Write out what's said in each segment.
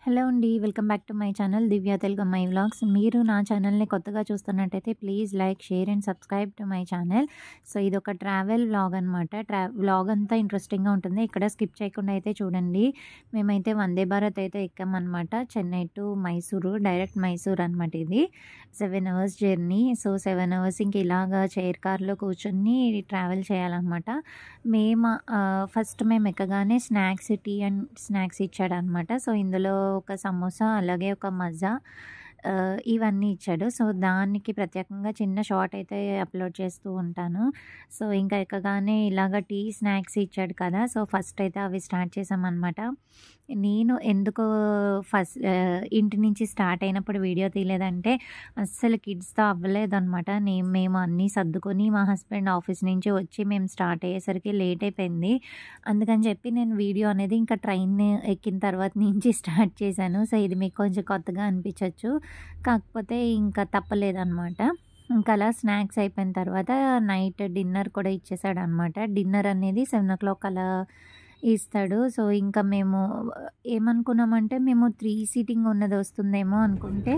Hello అండి. Welcome back to my channel Divya Telugu Ammayi vlogs. మీరు నా ఛానల్‌ని కొత్తగా చూస్తున్నట్టయితే please like, share and subscribe to my channel. So ఇదొక ట్రావెల్ వ్లాగ్ అనమాట. వ్లాగ్ అంతా ఇంట్రెస్టింగ్‌గా ఉంటుంది. ఎక్కడ స్కిప్ చేయకుండా అయితే చూడండి. మేమైతే వందే భారత్ అయితే ఎక్కామనమాట. చెన్నై టు మైసూరు, డైరెక్ట్ మైసూర్ అనమాట ఇది. 7 అవర్స్ జర్నీ. సో 7 అవర్స్ ఇంక ఇలాగా చైర్ కార్‌లో కూర్చొని ట్రావెల్ చేయాలనమాట. ఫస్ట్ మేము ఎక్కగానే టీ అండ్ స్నాక్స్ ఇచ్చాడనమాట. సో ఇందులో ఒక సమోసా, అలాగే ఒక మజ్జా ఇవన్నీ ఇచ్చాడు. సో దానికి ప్రత్యేకంగా చిన్న షార్ట్ అయితే అప్లోడ్ చేస్తూ ఉంటాను. సో ఇంకా ఎక్కగానే ఇలాగ టీ, స్నాక్స్ ఇచ్చాడు కదా! సో ఫస్ట్ అయితే అవి స్టార్ట్ చేసామనమాట. నేను ఎందుకు ఇంటి నుంచి స్టార్ట్ అయినప్పుడు వీడియో తీయలేదంటే అస్సలు కిడ్స్‌తో అవ్వలేదనమాట. మేము అన్నీ సర్దుకొని మా హస్బెండ్ ఆఫీస్ నుంచి వచ్చి మేము స్టార్ట్ అయ్యేసరికి లేట్ అయిపోయింది. అందుకని చెప్పి నేను వీడియో అనేది ఇంకా ట్రైన్ ఎక్కిన తర్వాత నుంచి స్టార్ట్ చేశాను. సో ఇది మీకు కొంచెం కొత్తగా అనిపించొచ్చు. కాకపోతే ఇంకా తప్పలేదనమాట. ఇంకా అలా స్నాక్స్ అయిపోయిన తర్వాత నైట్ డిన్నర్ కూడా ఇచ్చేసాడనమాట. డిన్నర్ అనేది 7:00 అలా ఇస్తాడు. సో ఇంకా మేము ఏమనుకున్నామంటే మేము 3 సీటింగ్ ఉన్నది వస్తుందేమో అనుకుంటే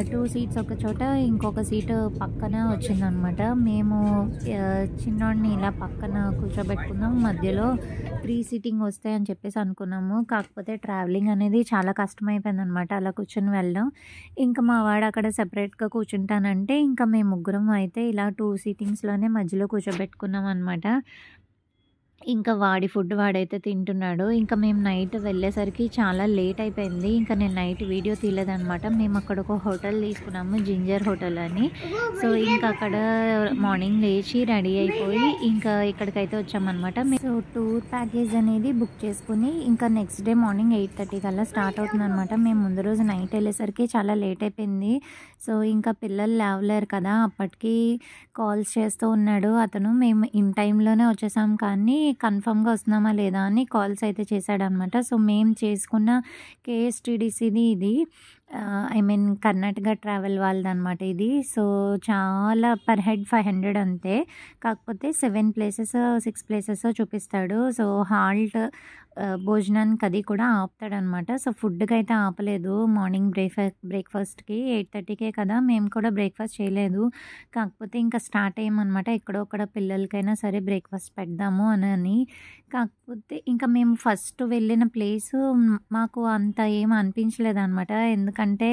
2 సీట్స్ ఒక చోట, ఇంకొక సీటు పక్కన వచ్చిందనమాట. మేము చిన్నోడిని ఇలా పక్కన కూర్చోబెట్టుకున్నాం. మధ్యలో 3 సీటింగ్ వస్తాయని చెప్పేసి అనుకున్నాము. కాకపోతే ట్రావెలింగ్ అనేది చాలా కష్టమైపోయిందనమాట అలా కూర్చొని వెళ్ళడం. ఇంకా మా వాడు అక్కడ సెపరేట్‌గా కూర్చుంటానంటే ఇంకా మేము ముగ్గురం అయితే ఇలా 2 సీటింగ్స్‌లోనే మధ్యలో కూర్చోబెట్టుకున్నాం అనమాట. ఇంకా వాడి ఫుడ్ వాడైతే తింటున్నాడు. ఇంకా మేము నైట్ వెళ్ళేసరికి చాలా లేట్ అయిపోయింది. ఇంకా నేను నైట్ వీడియో తీయలేదనమాట. మేము అక్కడ ఒక హోటల్ తీసుకున్నాము, జింజర్ హోటల్ అని. సో ఇంకా అక్కడ మార్నింగ్ లేచి రెడీ అయిపోయి ఇంకా ఇక్కడికైతే వచ్చామన్నమాట. సో టూర్ ప్యాకేజ్ అనేది బుక్ చేసుకుని ఇంకా నెక్స్ట్ డే మార్నింగ్ 8:30 కల్లా స్టార్ట్ అవుతుందన్నమాట. మేము ముందు రోజు నైట్ వెళ్ళేసరికి చాలా లేట్ అయిపోయింది. సో ఇంకా పిల్లలు లేవలేరు కదా! అప్పటికి కాల్స్ చేస్తూ ఉన్నాడు అతను. మేము ఇన్ టైంలోనే వచ్చేసాం కానీ కన్ఫర్మ్‌గా వస్తున్నామా లేదా అని కాల్స్ అయితే చేశాడనమాట. సో మేము చేసుకున్న కేఎస్‌టీడీసీది ఇది ఐ మీన్ కర్ణాటక ట్రావెల్ వాళ్ళదనమాట ఇది. సో చాలా పర్ హెడ్ 500 అంతే. కాకపోతే 7 ప్లేసెస్, 6 ప్లేసెస్ చూపిస్తాడు. సో హాల్ట్ భోజనానికి అది కూడా ఆపుతాడనమాట. సో ఫుడ్‌కి అయితే ఆపలేదు. మార్నింగ్ బ్రేక్‌ఫాస్ట్‌కి 8:30కే కదా! మేము కూడా బ్రేక్‌ఫాస్ట్ చేయలేదు. కాకపోతే ఇంకా స్టార్ట్ అయ్యామనమాట. ఎక్కడో అక్కడ పిల్లలకైనా సరే బ్రేక్‌ఫాస్ట్ పెడదాము అని. కాకపోతే ఇంకా మేము ఫస్ట్ వెళ్ళిన ప్లేసు మాకు అంత ఏం అనిపించలేదనమాట. ఎందుకంటే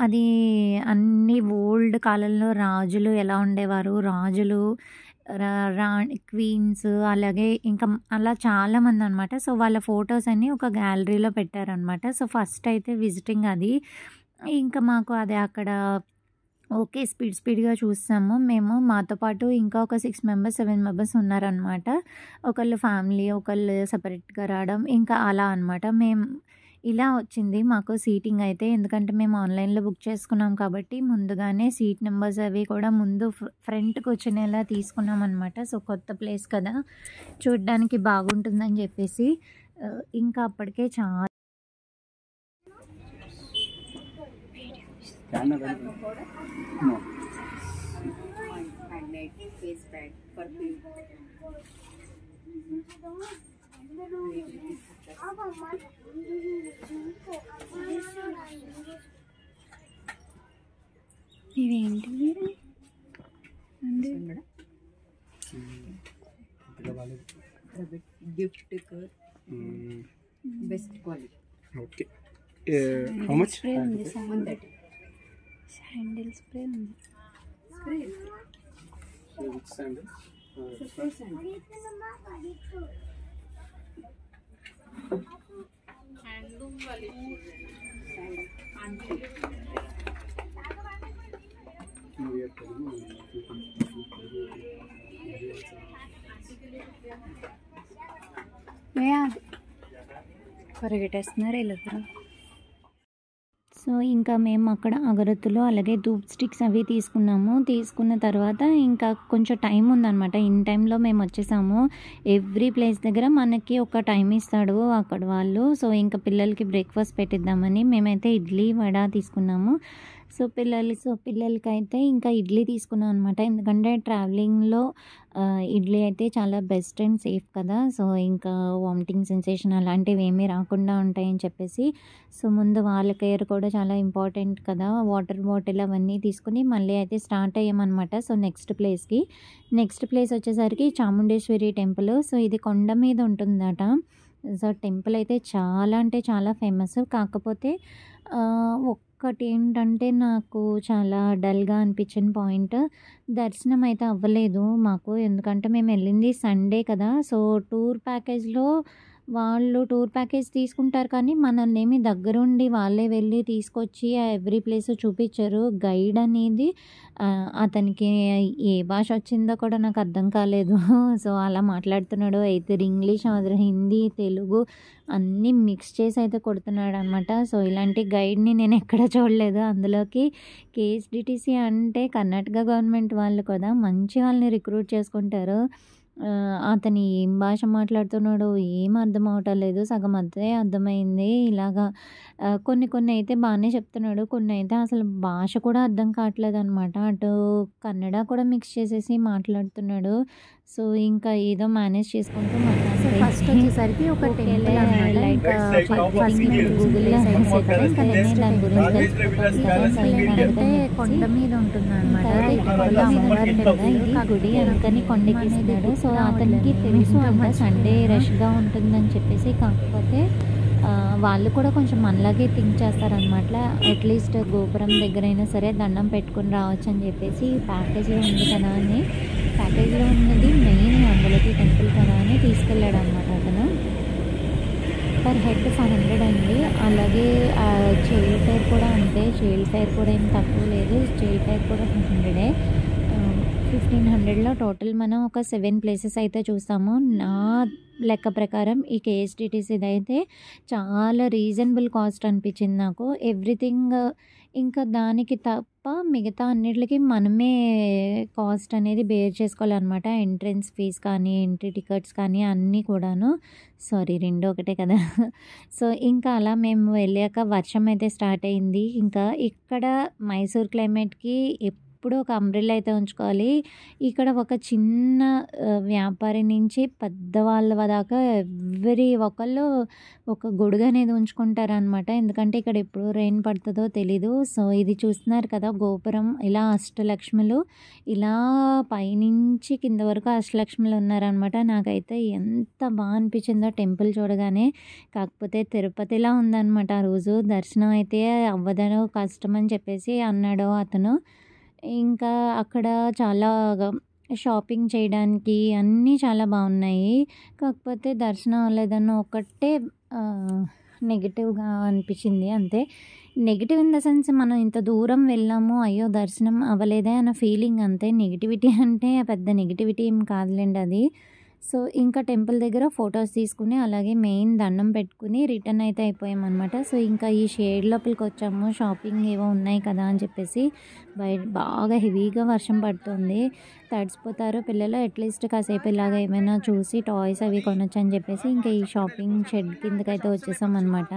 అది అన్నీ ఓల్డ్ కాలంలో రాజులు ఎలా ఉండేవారు, రాజులు, రాణి, క్వీన్స్, అలాగే ఇంకా అలా చాలామంది అనమాట. సో వాళ్ళ ఫొటోస్ అన్నీ ఒక గ్యాలరీలో పెట్టారనమాట. సో ఫస్ట్ అయితే విజిటింగ్ అది. ఇంకా మాకు అది అక్కడ ఓకే. స్పీడ్‌గా చూసాము. మాతో పాటు ఇంకా ఒక 6 మెంబర్స్, 7 మెంబర్స్ ఉన్నారనమాట. ఒకళ్ళు ఫ్యామిలీ, ఒకళ్ళు సెపరేట్‌గా రావడం ఇంకా అలా అనమాట. ఇలా వచ్చింది మాకు సీటింగ్ అయితే. ఎందుకంటే మేము ఆన్‌లైన్‌లో బుక్ చేసుకున్నాం కాబట్టి ముందుగానే సీట్ నెంబర్స్ అవి కూడా ముందు ఫ్రంట్ కూర్చునేలా తీసుకున్నామనమాట. సో కొత్త ప్లేస్ కదా! చూడ్డానికి బాగుంటుందని చెప్పేసి ఇంకా అప్పటికే చాలా No. Magnet, face bag, perfume. ఇవేంటివి Gift card. Best quality. Okay. How much? Spray ఉంది, 130. శాండిల్ స్ప్రే ఉంది. So which sandal? We are పరిగెట్టేస్తున్నారు వీళ్ళిద్దరు. సో ఇంకా మేము అక్కడ అగరత్తులు, అలాగే ధూప్ స్టిక్స్ అవి తీసుకున్న తర్వాత ఇంకా కొంచెం టైం ఉందన్నమాట. ఇన్ టైంలో మేము వచ్చేసాము. ఎవ్రీ ప్లేస్ దగ్గర మనకి ఒక టైం ఇస్తాడు అక్కడ వాళ్ళు. సో ఇంకా పిల్లలకి బ్రేక్ఫాస్ట్ పెట్టిద్దామని మేమైతే ఇడ్లీ, వడ తీసుకున్నాము. సో పిల్లలకైతే ఇంకా ఇడ్లీ తీసుకున్నాను అనమాట. ఎందుకంటే ట్రావెలింగ్‌లో ఇడ్లీ అయితే చాలా బెస్ట్ అండ్ సేఫ్ కదా! సో ఇంకా వామిటింగ్ సెన్సేషన్ అలాంటివి ఏమీ రాకుండా ఉంటాయని చెప్పేసి, సో ముందు వాళ్ళ కేర్ కూడా చాలా ఇంపార్టెంట్ కదా! వాటర్ బాటిల్ అవన్నీ తీసుకొని మళ్ళీ అయితే స్టార్ట్ అయ్యామనమాట. సో నెక్స్ట్ ప్లేస్ వచ్చేసరికి చాముండేశ్వరి టెంపుల్. సో ఇది కొండ మీద ఉంటుందట. సో టెంపుల్ అయితే చాలా అంటే చాలా ఫేమస్. కాకపోతే ఒక్కటేంటంటే నాకు చాలా డల్‌గా అనిపించిన పాయింట్, దర్శనం అయితే అవ్వలేదు మాకు. ఎందుకంటే మేము వెళ్ళింది సండే కదా! సో వాళ్ళు టూర్ ప్యాకేజ్ తీసుకుంటారు కానీ మనల్నేమి దగ్గరుండి వాళ్ళే వెళ్ళి తీసుకొచ్చి ఎవ్రీ ప్లేస్ చూపించరు. గైడ్ అనేది అతనికి ఏ భాష వచ్చిందో కూడా నాకు అర్థం కాలేదు. సో అలా మాట్లాడుతున్నాడు. Either English are Hindi, Telugu అన్నీ మిక్స్ చేసి అయితే కొడుతున్నాడనమాట. సో ఇలాంటి గైడ్‌ని నేను ఎక్కడ చూడలేదు. అందులోకి కేఎస్‌డిటీసీ అంటే కర్ణాటక గవర్నమెంట్ వాళ్ళు కదా! మంచి వాళ్ళని రిక్రూట్ చేసుకుంటారు. అతను ఏం భాష మాట్లాడుతున్నాడో ఏం అర్థం అవ్వటం లేదు. సగం అదే అర్థమైంది. ఇలాగా కొన్ని అయితే బాగానే చెప్తున్నాడు. కొన్ని అయితే అసలు భాష కూడా అర్థం కావట్లేదనమాట. అటు కన్నడ కూడా మిక్స్ చేసేసి మాట్లాడుతున్నాడు. సో ఇంకా ఏదో మేనేజ్ చేసుకుంటూ ఫస్ట్ వచ్చేసరికి ఒక టెంపుల్ అనమాట. లైక్ ఫస్ట్ గూగుల్‌లో సెర్చ్ చేస్తే ఇంకా నేనే దాని గురించి తెలుసుకుంటాను కదా! అంటే కొండ మీద ఉంటుందన్నమాట. అమ్మవారి కదా ఇది గుడి, అందుకని కొండెక్కిస్తున్నాడు. సో అతనికి తెలుసు అంట సండే రష్‌గా ఉంటుందని చెప్పేసి. కాకపోతే వాళ్ళు కూడా కొంచెం మనలాగే థింక్ చేస్తారనమాట. అట్లీస్ట్ గోపురం దగ్గరైనా సరే దండం పెట్టుకొని రావచ్చు అని చెప్పేసి ప్యాకేజ్లో ఉంది కదా అని, ప్యాకేజ్లో ఉన్నది మెయిన్ అందులోకి టెంపుల్ కదా అని తీసుకెళ్ళాడు అనమాట అతను. పర్ హెడ్ 500 అండి. అలాగే చైల్డ్ ఫేర్ కూడా అంతే. చైల్డ్ ఫేర్ కూడా ఏం తక్కువ లేదు. చైల్డ్ ఫేర్ కూడా 500. 1500లో టోటల్ మనం ఒక 7 ప్లేసెస్ అయితే చూసాము. నా లెక్క ప్రకారం ఈ కేఎస్‌డిటీసీది అయితే చాలా రీజనబుల్ కాస్ట్ అనిపించింది నాకు. ఎవ్రీథింగ్ ఇంకా దానికి తప్ప మిగతా అన్నిటికి మనమే కాస్ట్ అనేది బేర్ చేసుకోవాలన్నమాట. ఎంట్రన్స్ ఫీజ్ కానీ, ఎంట్రీ టికెట్స్ కానీ అన్నీ కూడాను. సారీ 2 ఒకటే కదా! సో ఇంకా అలా మేము వెళ్ళాక వర్షం అయితే స్టార్ట్ అయింది. ఇంకా ఇక్కడ మైసూర్ క్లైమేట్‌కి ఎప్పుడు ఒక అంబ్రెల్లా అయితే ఉంచుకోవాలి. ఇక్కడ ఒక చిన్న వ్యాపారి నుంచి పెద్దవాళ్ళ దాకా ఎవ్రీ ఒకళ్ళు ఒక గొడుగు అనేది ఉంచుకుంటారనమాట. ఎందుకంటే ఇక్కడ ఎప్పుడు రెయిన్ పడుతుందో తెలీదు. సో ఇది చూస్తున్నారు కదా గోపురం, ఇలా అష్టలక్ష్ములు ఇలా పైనుంచి కింద వరకు అష్టలక్ష్ములు ఉన్నారనమాట. నాకైతే ఎంత బాగా అనిపించిందో టెంపుల్ చూడగానే. కాకపోతే తిరుపతిలా ఉందన్నమాట. ఆ రోజు దర్శనం అయితే అవ్వదనో కష్టం అని చెప్పేసి అన్నాడు అతను. ఇంకా అక్కడ చాలా షాపింగ్ చేయడానికి అన్నీ చాలా బాగున్నాయి. కాకపోతే దర్శనం అవ్వలేదన్న ఒకటే నెగిటివ్గా అనిపించింది అంతే. నెగిటివ్ ఇన్ ద సెన్స్ మనం ఇంత దూరం వెళ్ళాము, అయ్యో దర్శనం అవ్వలేదే అన్న ఫీలింగ్ అంతే. నెగిటివిటీ అంటే పెద్ద నెగిటివిటీ ఏం కాదులేండి అది. సో ఇంకా టెంపుల్ దగ్గర ఫొటోస్ తీసుకుని అలాగే మెయిన్ దండం పెట్టుకుని రిటర్న్ అయితే అయిపోయామన్నమాట. సో ఇంకా ఈ షేడ్ లోపలికి వచ్చాము. షాపింగ్ ఏవో ఉన్నాయి కదా అని చెప్పేసి బయట బాగా హెవీగా వర్షం పడుతుంది. తడిసిపోతారు పిల్లలు. అట్లీస్ట్ కాసేపు ఇలాగ ఏమైనా చూసి టాయ్స్ అవి కొనొచ్చు అని చెప్పేసి ఇంకా ఈ షాపింగ్ షెడ్ కిందకైతే వచ్చేసాం అనమాట.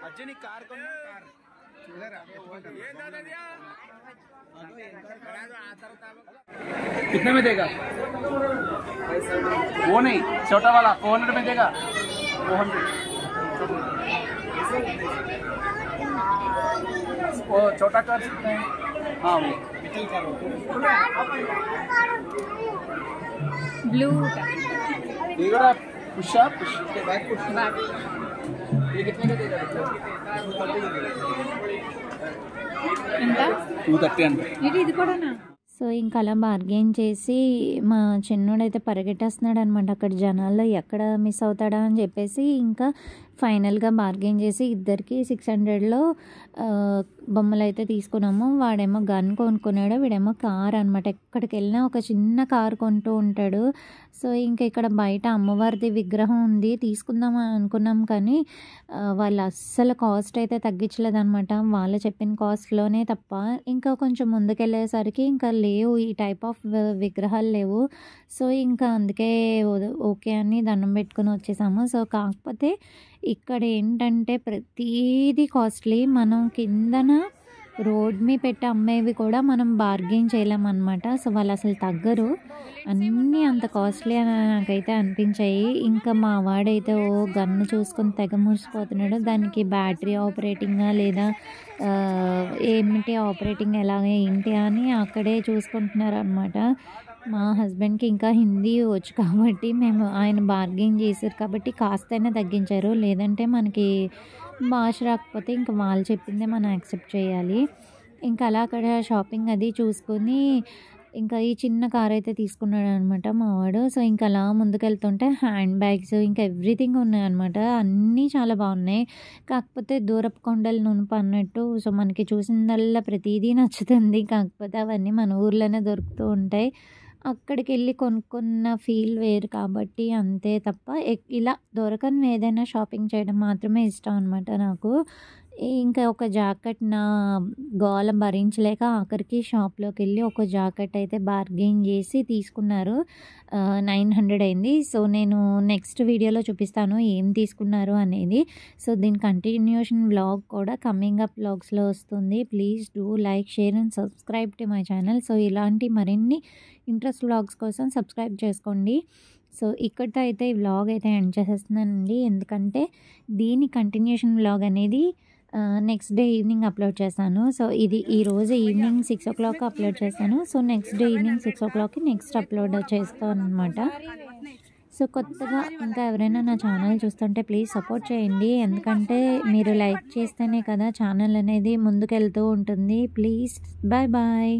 అర్జుని కార్ कितने में देगा? वो नहीं, छोटा वाला 400 में देगा. 400. वो छोटा कार कितना है? हाँ वो ब्लू ये కూడా పుష్ के बैक पुश बैक. ये कितने का देगा? ఎంత 230 అంటే. ఇది కూడానా? సో ఇంకా అలా బార్గెన్ చేసి మా చిన్నోడైతే పరిగెట్టేస్తున్నాడు అనమాట. అక్కడ జనాల్లో ఎక్కడ మిస్ అవుతాడా అని చెప్పేసి ఇంకా ఫైనల్గా బార్గెన్ చేసి ఇద్దరికి 600లో బొమ్మలు అయితే తీసుకున్నాము. వాడేమో గన్ కొనుక్కున్నాడు, వీడేమో కార్ అనమాట. ఎక్కడికి వెళ్ళినా ఒక చిన్న కార్ కొంటూ ఉంటాడు. సో ఇంకా ఇక్కడ బయట అమ్మవారిది విగ్రహం ఉంది, తీసుకుందాం అనుకున్నాం కానీ వాళ్ళు అస్సలు కాస్ట్ అయితే తగ్గించలేదన్నమాట. వాళ్ళు చెప్పిన కాస్ట్లోనే తప్ప. ఇంకా కొంచెం ముందుకెళ్ళేసరికి ఇంకా లేవు, ఈ టైప్ ఆఫ్ విగ్రహాలు లేవు. సో ఇంకా అందుకే ఓకే అని దండం పెట్టుకుని వచ్చేసాము. సో కాకపోతే ఇక్కడ ఏంటంటే ప్రతిదీ కాస్ట్లీ. మనం కిందన రోడ్ మీద పెట్టి అమ్మేవి కూడా మనం బార్గెన్ చేయలేమన్నమాట. సో వాళ్ళు అసలు తగ్గరు, అన్నీ అంత కాస్ట్లీ అని నాకైతే అనిపించాయి. ఇంకా మా వాడైతే గన్ను చూసుకొని తెగ మురిసిపోతున్నాడు. దానికి బ్యాటరీ ఆపరేటింగా లేదా ఏమిటి ఆపరేటింగ్ ఎలాగ ఏంటి అని అక్కడే చూసుకుంటున్నారు అనమాట. మా హస్బెండ్కి ఇంకా హిందీ వచ్చు కాబట్టి ఆయన బార్గెన్ చేశారు కాబట్టి కాస్తైనా తగ్గించారు. లేదంటే మనకి భాష రాకపోతే ఇంకా వాళ్ళు చెప్పిందే మనం యాక్సెప్ట్ చేయాలి. ఇంకా అలా అక్కడ షాపింగ్ అది చూసుకొని ఇంకా ఈ చిన్న కార్ అయితే తీసుకున్నాడు అనమాట మా వాడు. సో ఇంకా అలా ముందుకెళ్తుంటే హ్యాండ్ బ్యాగ్స్ ఇంకా ఎవ్రీథింగ్ ఉన్నాయన్నమాట. అన్నీ చాలా బాగున్నాయి. కాకపోతే దూరపు కొండలు నునుపు అన్నట్టు సో మనకి చూసిందల్లా ప్రతిదీ నచ్చుతుంది. కాకపోతే అవన్నీ మన ఊర్లోనే దొరుకుతూ ఉంటాయి. అక్కడికి వెళ్ళి కొనుక్కున్న ఫీల్ వేరు కాబట్టి అంతే తప్ప ఇలా దొరకని ఏదైనా షాపింగ్ చేయడం మాత్రమే ఇష్టం అనమాట నాకు. ఇంకా ఒక జాకెట్ నా గోల భరించలేక ఆఖరికి షాప్లోకి వెళ్ళి ఒక జాకెట్ అయితే బార్గెన్ చేసి తీసుకున్నారు. 900 అయింది. సో నేను నెక్స్ట్ వీడియోలో చూపిస్తాను ఏం తీసుకున్నారు అనేది. సో దీని కంటిన్యూషన్ వ్లాగ్ కూడా కమింగ్ అప్ వ్లాగ్స్లో వస్తుంది. Please do like, share and subscribe to my channel. So ఇలాంటి మరిన్ని ఇంట్రెస్ట్ వ్లాగ్స్ కోసం సబ్స్క్రైబ్ చేసుకోండి. సో ఇక్కడితో అయితే ఈ వ్లాగ్ అయితే ఎండ్ చేసేస్తున్నానండి. ఎందుకంటే దీని కంటిన్యూషన్ వ్లాగ్ అనేది నెక్స్ట్ డే ఈవినింగ్ అప్లోడ్ చేస్తాను. సో ఇది ఈరోజు ఈవినింగ్ 6 o'clock అప్లోడ్ చేస్తాను. సో నెక్స్ట్ డే ఈవినింగ్ 6 o'clockకి నెక్స్ట్ అప్లోడ్ చేస్తాను అనమాట. సో కొత్తగా ఇంకా ఎవరైనా నా ఛానల్ చూస్తుంటే ప్లీజ్ సపోర్ట్ చేయండి. ఎందుకంటే మీరు లైక్ చేస్తేనే కదా ఛానల్ అనేది ముందుకెళ్తూ ఉంటుంది. Please bye bye.